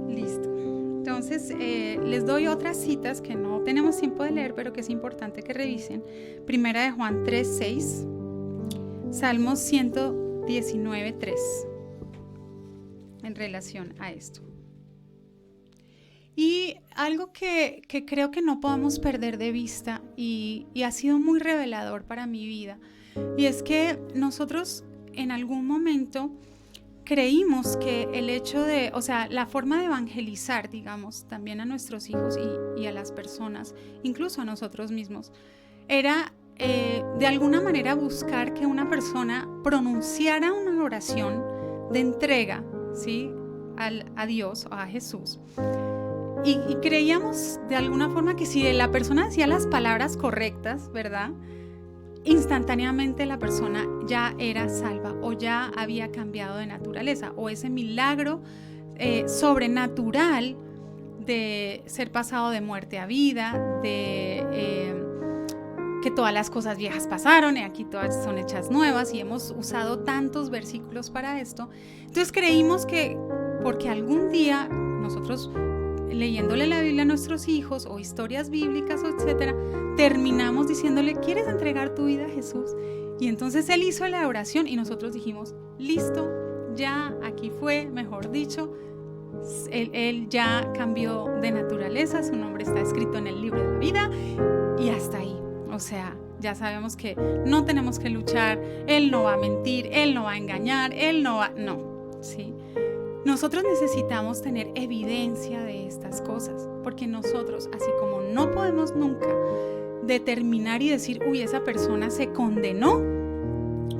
Listo. Entonces, les doy otras citas que no tenemos tiempo de leer, pero que es importante que revisen. Primera de Juan 3:6, Salmos 119:3, en relación a esto. Y algo que creo que no podemos perder de vista y ha sido muy revelador para mi vida, y es que nosotros en algún momento creímos que el hecho de, o sea, la forma de evangelizar, digamos, también a nuestros hijos y a las personas, incluso a nosotros mismos, era de alguna manera buscar que una persona pronunciara una oración de entrega, ¿sí?, a Dios o a Jesús. Y creíamos de alguna forma que si la persona decía las palabras correctas, ¿verdad?, instantáneamente la persona ya era salva o ya había cambiado de naturaleza, o ese milagro sobrenatural de ser pasado de muerte a vida, de que todas las cosas viejas pasaron y aquí todas son hechas nuevas, y hemos usado tantos versículos para esto. Entonces creímos que porque algún día nosotros, leyéndole la Biblia a nuestros hijos o historias bíblicas, etcétera, terminamos diciéndole: ¿quieres entregar tu vida a Jesús? Y entonces él hizo la oración y nosotros dijimos: listo, ya aquí fue, mejor dicho, él ya cambió de naturaleza, su nombre está escrito en el libro de la vida y hasta ahí. O sea, ya sabemos que no tenemos que luchar, él no va a mentir, él no va a engañar, no, ¿sí? Nosotros necesitamos tener evidencia de estas cosas, porque nosotros, así como no podemos nunca determinar y decir: uy, esa persona se condenó,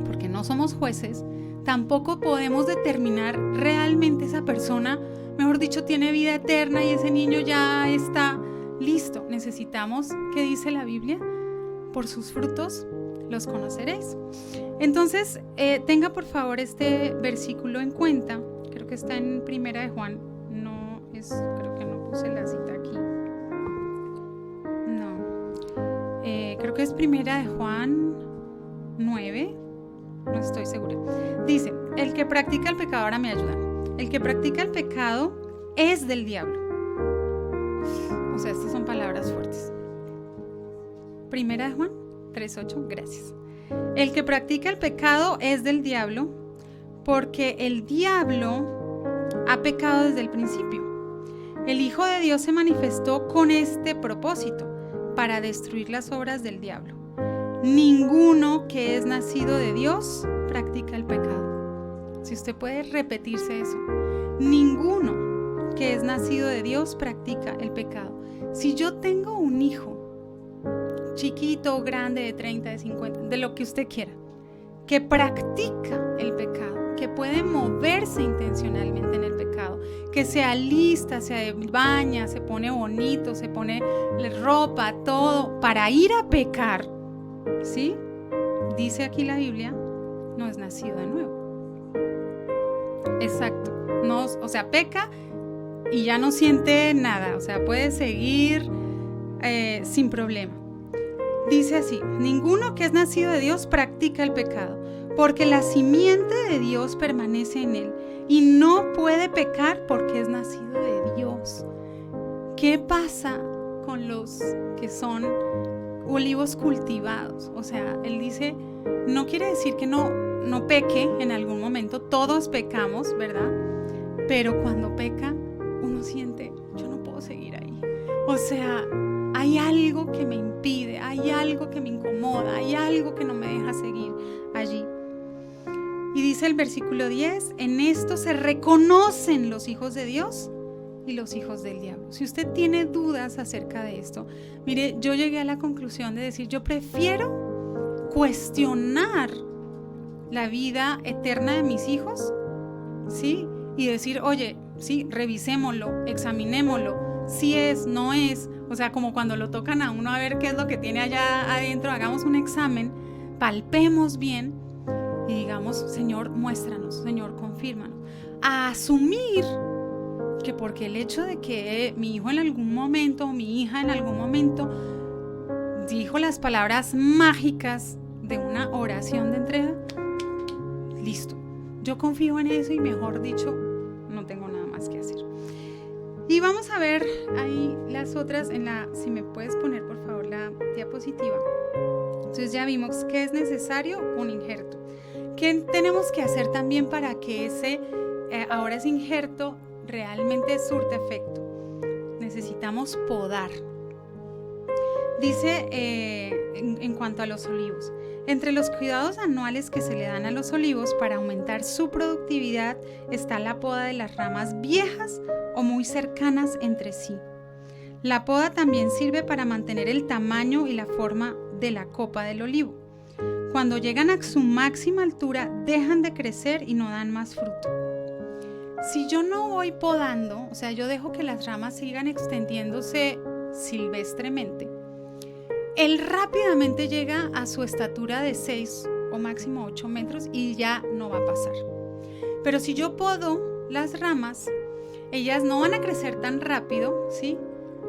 porque no somos jueces, tampoco podemos determinar realmente esa persona, mejor dicho, tiene vida eterna y ese niño ya está listo. Necesitamos, ¿qué dice la Biblia? Por sus frutos los conoceréis. Entonces, tenga por favor este versículo en cuenta. Creo que está en Primera de Juan. Creo que no puse la cita aquí. No. Creo que es Primera de Juan 9. No estoy segura. Dice: el que practica el pecado, ahora me ayudan. El que practica el pecado es del diablo. O sea, estas son palabras fuertes. Primera de Juan 3:8, gracias. El que practica el pecado es del diablo, porque el diablo ha pecado desde el principio. El Hijo de Dios se manifestó con este propósito, para destruir las obras del diablo. Ninguno que es nacido de Dios practica el pecado. Si usted puede repetirse eso: ninguno que es nacido de Dios practica el pecado. Si yo tengo un hijo, chiquito o grande, de 30, de 50, de lo que usted quiera, que practica el pecado, que puede moverse intencionalmente en el pecado, que se alista, se baña, se pone bonito, se pone ropa, todo para ir a pecar, ¿sí? Dice aquí la Biblia, no es nacido de nuevo. Exacto. No, o sea, peca y ya no siente nada, o sea, puede seguir sin problema. Dice así: ninguno que es nacido de Dios practica el pecado, porque la simiente de Dios permanece en él y no puede pecar porque es nacido de Dios. ¿Qué pasa con los que son olivos cultivados? O sea, él dice, no quiere decir que no peque en algún momento, todos pecamos, ¿verdad? Pero cuando peca, uno siente: yo no puedo seguir ahí. O sea, hay algo que me impide, hay algo que me incomoda, hay algo que no me deja seguir allí. Y dice el versículo 10: en esto se reconocen los hijos de Dios y los hijos del diablo. Si usted tiene dudas acerca de esto, mire, yo llegué a la conclusión de decir, yo prefiero cuestionar la vida eterna de mis hijos, ¿sí? Y decir, oye, sí, revisémoslo, examinémoslo, si es, no es, o sea, como cuando lo tocan a uno a ver qué es lo que tiene allá adentro, hagamos un examen, palpemos bien y digamos, Señor, muéstranos, Señor, confírmanos. A asumir que porque el hecho de que mi hijo en algún momento, o mi hija en algún momento dijo las palabras mágicas de una oración de entrega, listo, yo confío en eso y mejor dicho, no tengo nada más que hacer. Y vamos a ver ahí las otras, si me puedes poner por favor la diapositiva. Entonces ya vimos que es necesario un injerto. ¿Qué tenemos que hacer también para que ahora ese injerto realmente surte efecto? Necesitamos podar. Dice en cuanto a los olivos, entre los cuidados anuales que se le dan a los olivos para aumentar su productividad está la poda de las ramas viejas o muy cercanas entre sí. La poda también sirve para mantener el tamaño y la forma de la copa del olivo. Cuando llegan a su máxima altura, dejan de crecer y no dan más fruto. Si yo no voy podando, o sea, yo dejo que las ramas sigan extendiéndose silvestremente, él rápidamente llega a su estatura de 6 o máximo 8 metros y ya no va a pasar. Pero si yo podo las ramas, ellas no van a crecer tan rápido, ¿sí?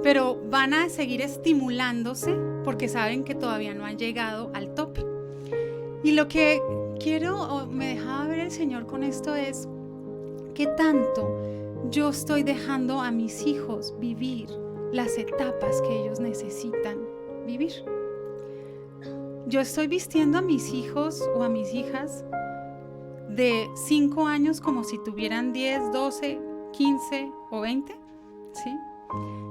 Pero van a seguir estimulándose porque saben que todavía no han llegado al tope. Y lo que quiero o me dejaba ver el Señor con esto es qué tanto yo estoy dejando a mis hijos vivir las etapas que ellos necesitan vivir. Yo estoy vistiendo a mis hijos o a mis hijas de 5 años como si tuvieran 10, 12, 15 o 20, ¿sí?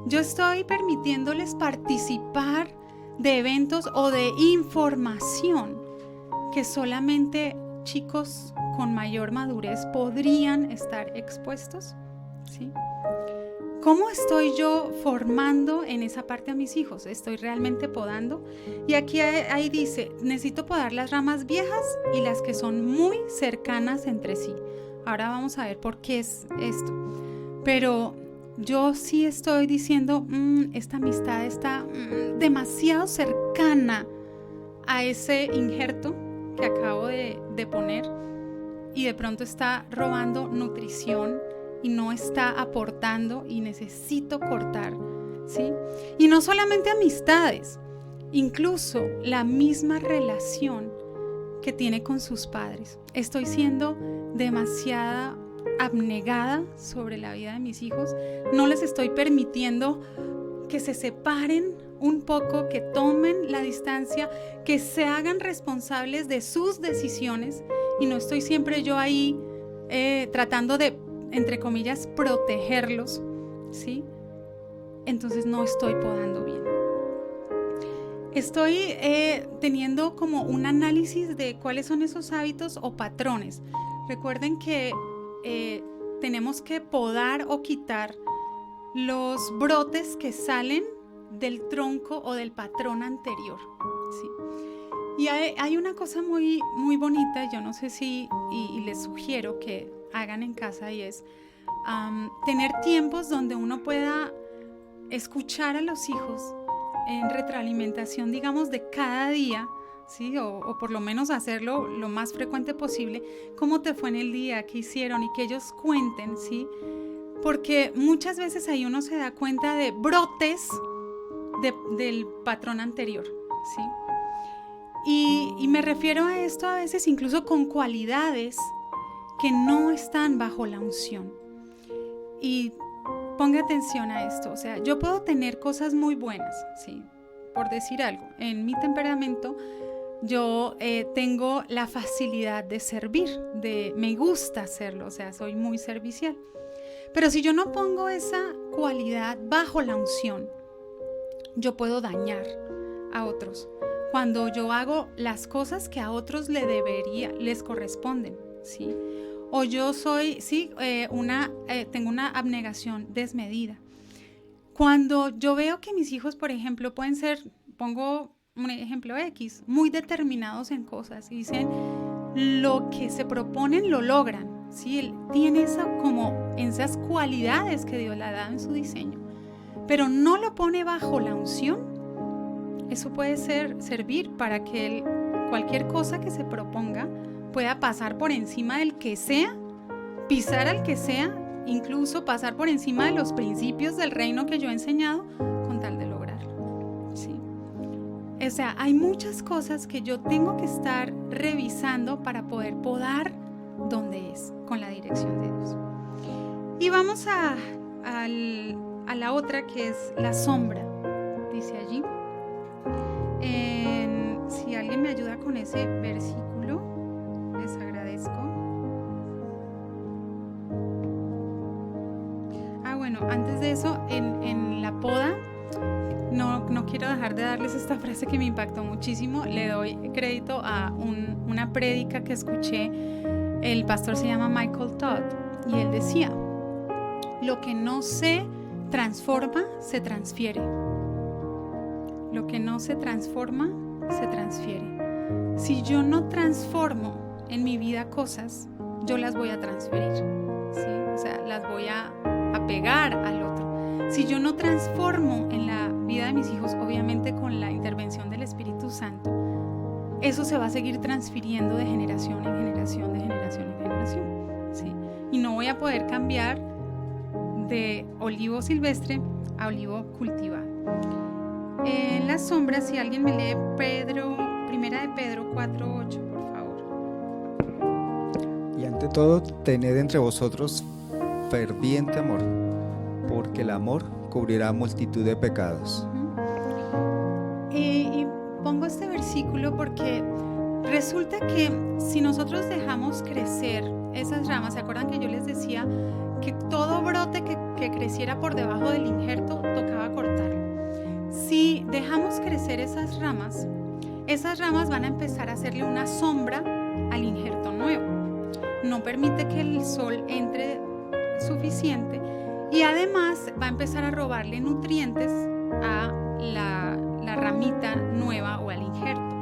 Yo estoy permitiéndoles participar de eventos o de información que solamente chicos con mayor madurez podrían estar expuestos, ¿sí? ¿Cómo estoy yo formando en esa parte a mis hijos? ¿Estoy realmente podando? Y aquí ahí dice, necesito podar las ramas viejas y las que son muy cercanas entre sí. Ahora vamos a ver por qué es esto. Pero yo sí estoy diciendo, esta amistad está demasiado cercana a ese injerto que acabo de poner y de pronto está robando nutrición y no está aportando y necesito cortar, ¿sí? Y no solamente amistades, incluso la misma relación que tiene con sus padres. Estoy siendo demasiada abnegada sobre la vida de mis hijos, no les estoy permitiendo que se separen un poco, que tomen la distancia, que se hagan responsables de sus decisiones y no estoy siempre yo ahí tratando de, entre comillas, protegerlos, ¿sí? Entonces no estoy podando bien. Estoy teniendo como un análisis de cuáles son esos hábitos o patrones. Recuerden que tenemos que podar o quitar los brotes que salen del tronco o del patrón anterior, ¿sí? Y hay una cosa muy, muy bonita, yo no sé si, y les sugiero que hagan en casa, y es tener tiempos donde uno pueda escuchar a los hijos en retroalimentación, digamos, de cada día, ¿sí? O por lo menos hacerlo lo más frecuente posible, cómo te fue en el día, qué hicieron y que ellos cuenten, ¿sí? Porque muchas veces ahí uno se da cuenta de brotes del patrón anterior, ¿sí? Y me refiero a esto a veces incluso con cualidades que no están bajo la unción. Y ponga atención a esto, o sea, yo puedo tener cosas muy buenas, ¿sí? Por decir algo, en mi temperamento yo tengo la facilidad de servir, me gusta hacerlo, o sea, soy muy servicial. Pero si yo no pongo esa cualidad bajo la unción, yo puedo dañar a otros. Cuando yo hago las cosas que a otros les corresponden, ¿sí? o yo soy, tengo una abnegación desmedida. Cuando yo veo que mis hijos, por ejemplo, pueden ser, pongo un ejemplo X, muy determinados en cosas y dicen lo que se proponen lo logran, ¿sí? Él tiene esas cualidades que Dios le ha dado en su diseño, pero no lo pone bajo la unción. Eso puede servir para que cualquier cosa que se proponga pueda pasar por encima del que sea, pisar al que sea, incluso pasar por encima de los principios del reino que yo he enseñado con tal de lograrlo, ¿sí? O sea, hay muchas cosas que yo tengo que estar revisando para poder podar donde es, con la dirección de Dios. Y vamos a la otra, que es la sombra, dice allí. Si alguien me ayuda con ese versículo, les agradezco. Bueno, antes de eso, en la poda, no quiero dejar de darles esta frase que me impactó muchísimo. Le doy crédito a una prédica que escuché. El pastor se llama Michael Todd y él decía: lo que no se transforma, se transfiere. Lo que no se transforma, se transfiere. Si yo no transformo en mi vida cosas, yo las voy a transferir, ¿sí? O sea, las voy a pegar al otro. Si yo no transformo en la vida de mis hijos, obviamente con la intervención del Espíritu Santo, eso se va a seguir transfiriendo de generación en generación, de generación en generación, ¿sí? Y no voy a poder cambiar de olivo silvestre a olivo cultivado. En la sombra, si alguien me lee Primera de Pedro 4:8, por favor. Y ante todo, tened entre vosotros ferviente amor, porque el amor cubrirá multitud de pecados. Y pongo este versículo porque resulta que si nosotros dejamos crecer esas ramas, ¿se acuerdan que yo les decía que todo brote que creciera por debajo del injerto tocaba cortarlo? Si dejamos crecer esas ramas van a empezar a hacerle una sombra al injerto nuevo. No permite que el sol entre suficiente y además va a empezar a robarle nutrientes a la ramita nueva o al injerto.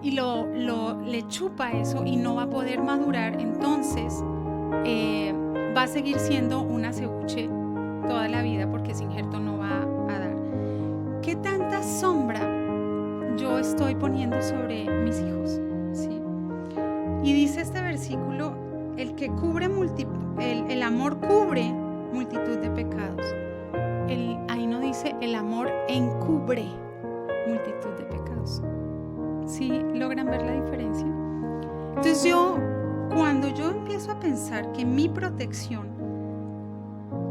Y le chupa eso y no va a poder madurar, entonces va a seguir siendo un acebuche toda la vida porque ese injerto no va a dar. ¿Qué tanta sombra yo estoy poniendo sobre mis hijos? ¿Sí? Y dice este versículo: el amor cubre multitud de pecados. Ahí no dice el amor encubre multitud de pecados. ¿Sí logran ver la diferencia? Entonces cuando yo empiezo a pensar que mi protección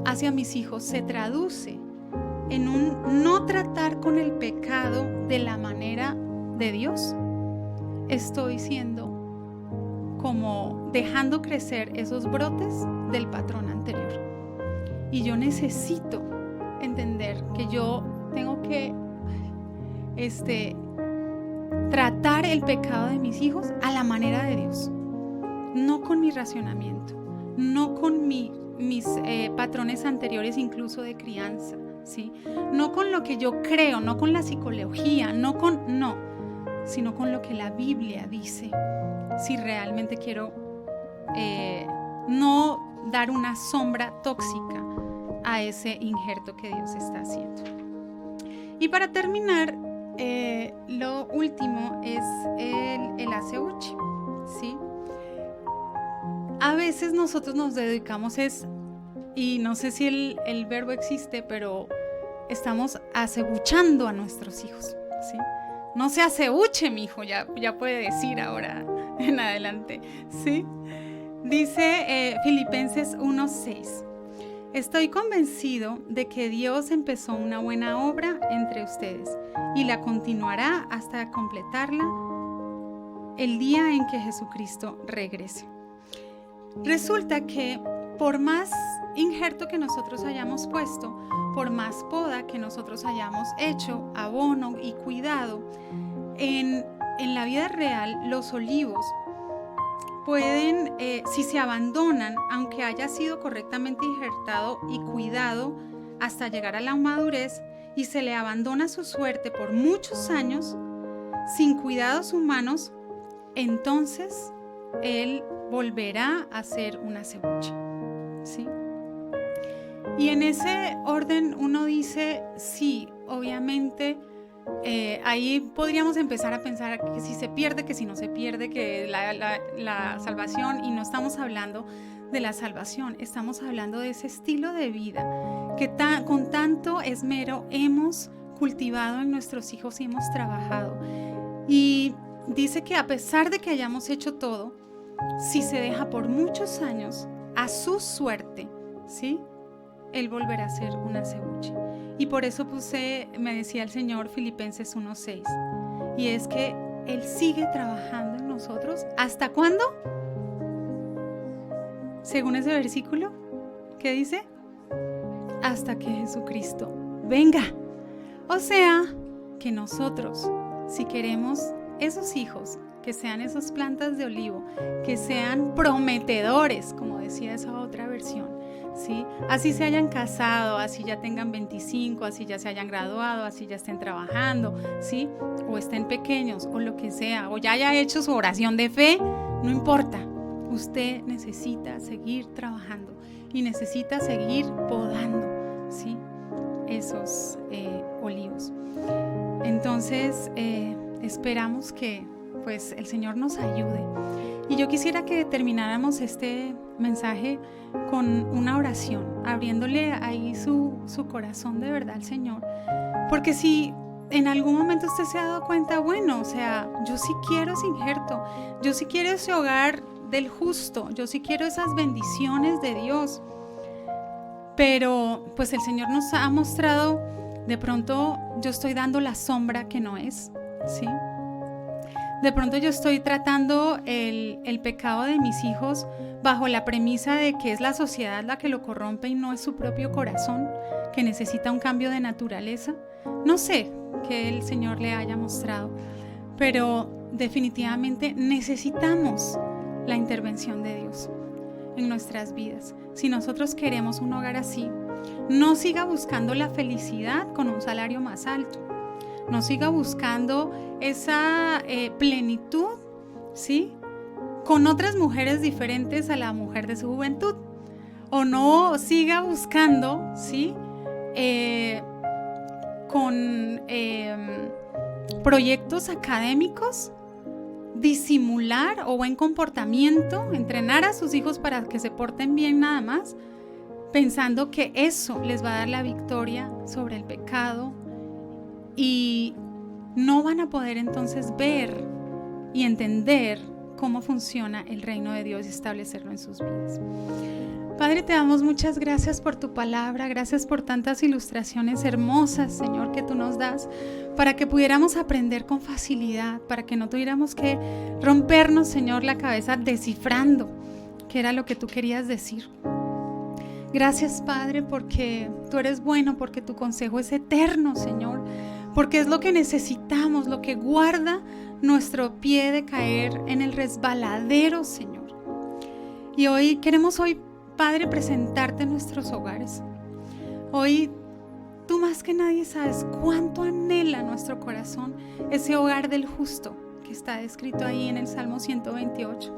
hacia mis hijos se traduce en un no tratar con el pecado de la manera de Dios, estoy siendo como dejando crecer esos brotes del patrón anterior. Y yo necesito entender que yo tengo que tratar el pecado de mis hijos a la manera de Dios, no con mi racionamiento, no con mis patrones anteriores, incluso de crianza, ¿sí? No con lo que yo creo, no con la psicología, sino con lo que la Biblia dice, si realmente quiero no dar una sombra tóxica a ese injerto que Dios está haciendo. Y para terminar, lo último es el aceuche, ¿sí? A veces nosotros nos dedicamos y no sé si el verbo existe, pero estamos acebuchando a nuestros hijos, ¿sí? No se acebuche, mi hijo, ya puede decir ahora en adelante, ¿sí? Dice Filipenses 1:6: estoy convencido de que Dios empezó una buena obra entre ustedes y la continuará hasta completarla el día en que Jesucristo regrese. Resulta que por más injerto que nosotros hayamos puesto, por más poda que nosotros hayamos hecho, abono y cuidado, en la vida real los olivos pueden, si se abandonan, aunque haya sido correctamente injertado y cuidado hasta llegar a la madurez, y se le abandona su suerte por muchos años, sin cuidados humanos, entonces él volverá a ser un acebuche, ¿sí? Y en ese orden uno dice, sí, obviamente, ahí podríamos empezar a pensar que si se pierde, que si no se pierde, que la salvación, y no estamos hablando de la salvación, estamos hablando de ese estilo de vida que con tanto esmero hemos cultivado en nuestros hijos y hemos trabajado. Y dice que a pesar de que hayamos hecho todo, si se deja por muchos años a su suerte, ¿sí?, él volverá a ser un acebuche. Y por eso me decía el Señor, Filipenses 1:6, y es que Él sigue trabajando en nosotros. ¿Hasta cuándo? Según ese versículo, ¿qué dice? Hasta que Jesucristo venga. O sea, que nosotros, si queremos esos hijos, que sean esas plantas de olivo, que sean prometedores, como decía esa otra versión, ¿sí? Así se hayan casado, así ya tengan 25, así ya se hayan graduado, así ya estén trabajando, ¿sí?, o estén pequeños, o lo que sea, o ya haya hecho su oración de fe, no importa. Usted necesita seguir trabajando y necesita seguir podando, ¿sí?, esos olivos. Entonces, esperamos que pues el Señor nos ayude. Y yo quisiera que termináramos este mensaje con una oración, abriéndole ahí su corazón de verdad al Señor. Porque si en algún momento usted se ha dado cuenta, bueno, o sea, yo sí quiero ese injerto, yo sí quiero ese hogar del justo, yo sí quiero esas bendiciones de Dios. Pero pues el Señor nos ha mostrado, de pronto yo estoy dando la sombra que no es, ¿sí? De pronto yo estoy tratando el pecado de mis hijos bajo la premisa de que es la sociedad la que lo corrompe y no es su propio corazón, que necesita un cambio de naturaleza. No sé qué el Señor le haya mostrado, pero definitivamente necesitamos la intervención de Dios en nuestras vidas. Si nosotros queremos un hogar así, no siga buscando la felicidad con un salario más alto. No siga buscando esa plenitud, ¿sí?, con otras mujeres diferentes a la mujer de su juventud. O no siga buscando, ¿sí?, con proyectos académicos, disimular o buen comportamiento, entrenar a sus hijos para que se porten bien nada más, pensando que eso les va a dar la victoria sobre el pecado. Y no van a poder entonces ver y entender cómo funciona el reino de Dios y establecerlo en sus vidas. Padre, te damos muchas gracias por tu palabra, gracias por tantas ilustraciones hermosas, Señor, que tú nos das, para que pudiéramos aprender con facilidad, para que no tuviéramos que rompernos, Señor, la cabeza descifrando qué era lo que tú querías decir. Gracias, Padre, porque tú eres bueno, porque tu consejo es eterno, Señor, porque es lo que necesitamos, lo que guarda nuestro pie de caer en el resbaladero, Señor. Y hoy queremos, Padre, presentarte nuestros hogares. Hoy tú más que nadie sabes cuánto anhela nuestro corazón ese hogar del justo que está descrito ahí en el Salmo 128.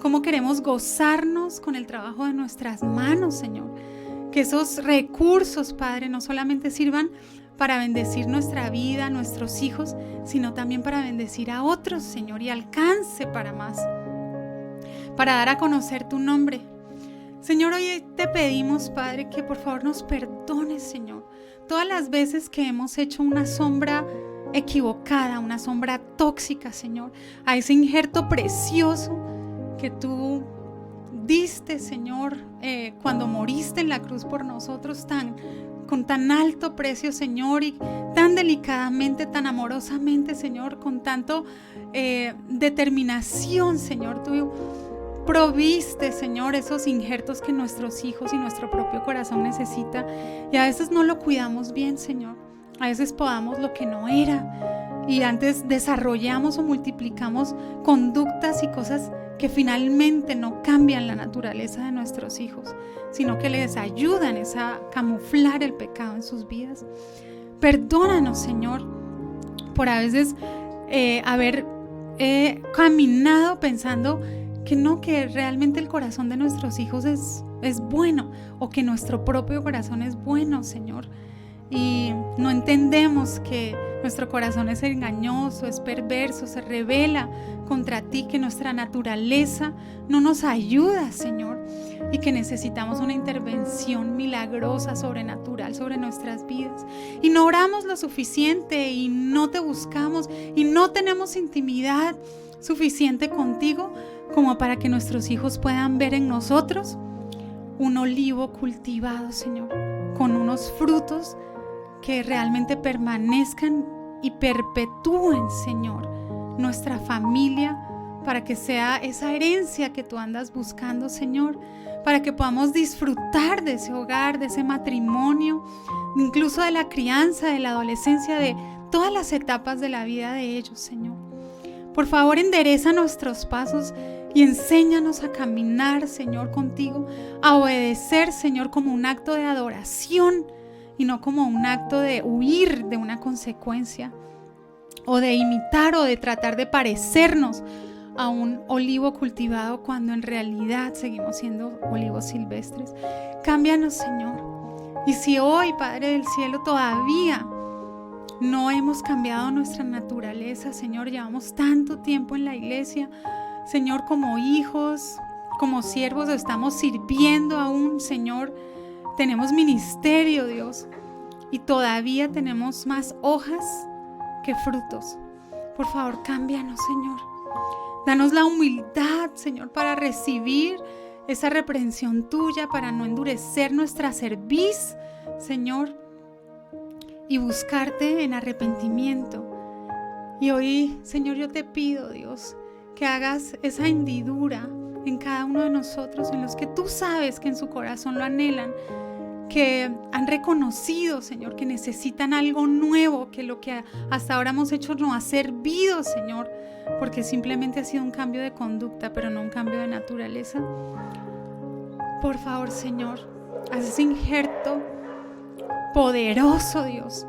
Cómo queremos gozarnos con el trabajo de nuestras manos, Señor. Que esos recursos, Padre, no solamente sirvan para bendecir nuestra vida, nuestros hijos, sino también para bendecir a otros, Señor, y alcance para más, para dar a conocer tu nombre. Señor, hoy te pedimos, Padre, que por favor nos perdones, Señor, todas las veces que hemos hecho una sombra equivocada, una sombra tóxica, Señor, a ese injerto precioso que tú diste, Señor, cuando moriste en la cruz por nosotros, con tan alto precio, Señor, y tan delicadamente, tan amorosamente, Señor, con tanto determinación, Señor. Tú proviste, Señor, esos injertos que nuestros hijos y nuestro propio corazón necesita, y a veces no lo cuidamos bien, Señor. A veces podamos lo que no era, y antes desarrollamos o multiplicamos conductas y cosas que finalmente no cambian la naturaleza de nuestros hijos, sino que les ayudan a camuflar el pecado en sus vidas. Perdónanos, Señor, por a veces haber caminado pensando que realmente el corazón de nuestros hijos es bueno, o que nuestro propio corazón es bueno, Señor. Y no entendemos que nuestro corazón es engañoso, es perverso, se rebela contra ti, que nuestra naturaleza no nos ayuda, Señor, y que necesitamos una intervención milagrosa, sobrenatural sobre nuestras vidas. Y no oramos lo suficiente y no te buscamos y no tenemos intimidad suficiente contigo como para que nuestros hijos puedan ver en nosotros un olivo cultivado, Señor, con unos frutos que realmente permanezcan y perpetúen, Señor, nuestra familia, para que sea esa herencia que tú andas buscando, Señor, para que podamos disfrutar de ese hogar, de ese matrimonio, incluso de la crianza, de la adolescencia, de todas las etapas de la vida de ellos, Señor. Por favor, endereza nuestros pasos y enséñanos a caminar, Señor, contigo, a obedecer, Señor, como un acto de adoración y no como un acto de huir de una consecuencia o de imitar o de tratar de parecernos a un olivo cultivado cuando en realidad seguimos siendo olivos silvestres. Cámbianos, Señor. Y si hoy, Padre del cielo, todavía no hemos cambiado nuestra naturaleza, Señor, llevamos tanto tiempo en la iglesia, Señor, como hijos, como siervos, estamos sirviendo aún, Señor, tenemos ministerio, Dios, y todavía tenemos más hojas que frutos. Por favor, cámbianos, Señor. Danos la humildad, Señor, para recibir esa reprensión tuya, para no endurecer nuestra cerviz, Señor, y buscarte en arrepentimiento. Y hoy, Señor, yo te pido, Dios, que hagas esa hendidura en cada uno de nosotros, en los que tú sabes que en su corazón lo anhelan, que han reconocido, Señor, que necesitan algo nuevo, que lo que hasta ahora hemos hecho no ha servido, Señor, porque simplemente ha sido un cambio de conducta, pero no un cambio de naturaleza. Por favor, Señor, haz ese injerto poderoso, Dios,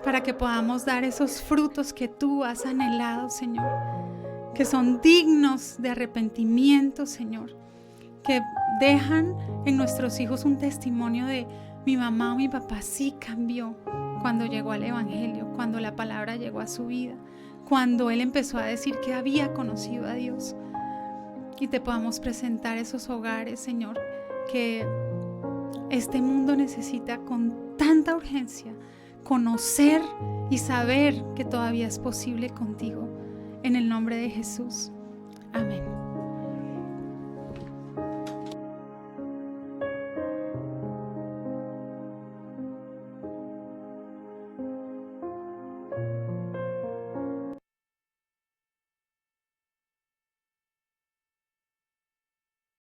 para que podamos dar esos frutos que tú has anhelado, Señor, que son dignos de arrepentimiento, Señor, que dejan en nuestros hijos un testimonio de mi mamá o mi papá sí cambió cuando llegó al evangelio, cuando la palabra llegó a su vida, cuando él empezó a decir que había conocido a Dios. Y te podamos presentar esos hogares, Señor, que este mundo necesita con tanta urgencia conocer y saber que todavía es posible contigo. En el nombre de Jesús. Amén.